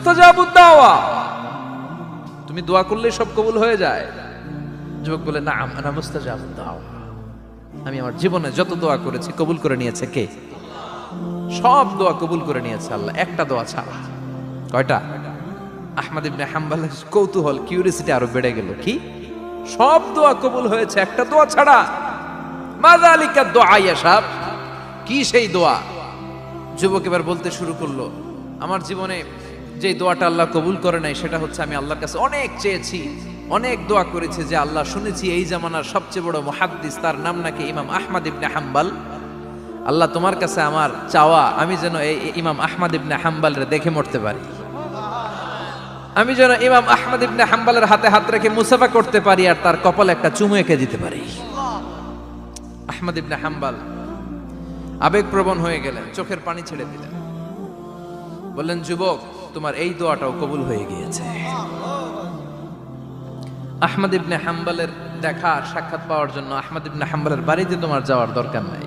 মুস্তাজাবুদ দাওয়া, তুমি দোয়া করলে সব কবুল হয়ে যায়। যুবক বলে না, আনা মুস্তাজাবুদ দাওয়া, আমি আমার জীবনে যত দোয়া করেছি কবুল করে নিয়েছে কে? সব দোয়া কবুল করে নিয়েছে আল্লাহ, একটা দোয়া ছাড়া। কয়টা? আহমদ ইবনে হাম্বলের কৌতূহল, কিউরিসিটি আরো বেড়ে গেল। কি? সব দোয়া কবুল হয়েছে, একটা দোয়া ছাড়া। মাযালিকা দুআ ইয়া শাব, কি সেই দোয়া? যুবক এবার বলতে শুরু করলো, আমার জীবনে যে দোয়াটা আল্লাহ কবুল করে নাই সেটা হচ্ছে আমি আল্লাহর কাছে অনেক চেয়েছি, অনেক দোয়া করেছি যে আল্লাহ, শুনেছি এই জামানার সবচেয়ে বড় মুহাদ্দিস, তার নাম নাকি ইমাম আহমদ ইবনে হাম্বল। আল্লাহ তোমার কাছে আমার চাওয়া, আমি যেন এই ইমাম আহমদ ইবনে হাম্বলরে দেখে মরতে পারি, আমি যেন ইমাম আহমদ ইবনে হাম্বলের হাতে হাত রেখে মুসাফা করতে পারি আর তার কপালে একটা চুমু এঁকে দিতে পারি। আহমদ ইবনে হাম্বল আবেগপ্রবণ হয়ে গেলেন, চোখের পানি ছেড়ে দিলেন, বললেন যুবক, তোমার এই দোয়াটাও কবুল হয়ে গিয়েছে। আহমদ ইবনে হাম্বলের দেখা সাক্ষাৎ পাওয়ার জন্য আহমদ ইবনে হাম্বলের বাড়িতে তোমার যাওয়ার দরকার নাই,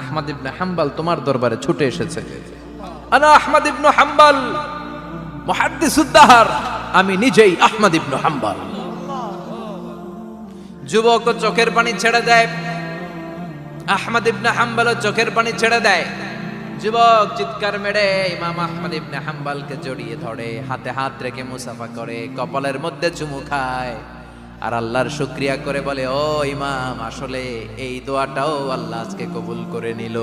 আহমদ ইবনে হাম্বল তোমার দরবারে ছুটে এসেছে। আনা আহমদ ইবনে হাম্বল মুহাদ্দিসুদ দাহর, আমি নিজেই আহমদ ইবনে হাম্বল। যুবক চোখের পানি ছেড়ে দেয়, আহমদ ইবনে হাম্বল চোখের পানি ছেড়ে দেয়। যুবক চিৎকার মেরে ইমাম আহমদ ইবনে হাম্বলকে জড়িয়ে ধরে, হাতে হাত রেখে মুসাফা করে, কপালের মধ্যে চুমু খায় আর আল্লাহর শুকরিয়া করে বলে, ও ইমাম, আসলে এই দোয়াটাও আল্লাহ আজকে কবুল করে নিল।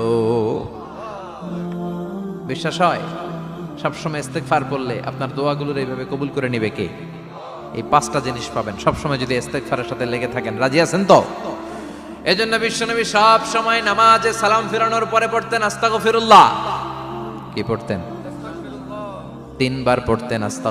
বিশ্বাস হয়? সবসময় ইস্তেগফার পড়লে আপনার দোয়াগুলোর এইভাবে কবুল করে নিবে কে? এই পাঁচটা জিনিস পাবেন সবসময় যদি ইস্তেগফারের সাথে লেগে থাকেন। রাজি আছেন তো? এজন্য বিশ্বনবী সব সময় নামাজে সালাম ফিরানোর পরে পড়তেন আস্তাগফিরুল্লাহ। কি পড়তেন? 3 বার পড়তেন আস্তাগফিরুল্লাহ।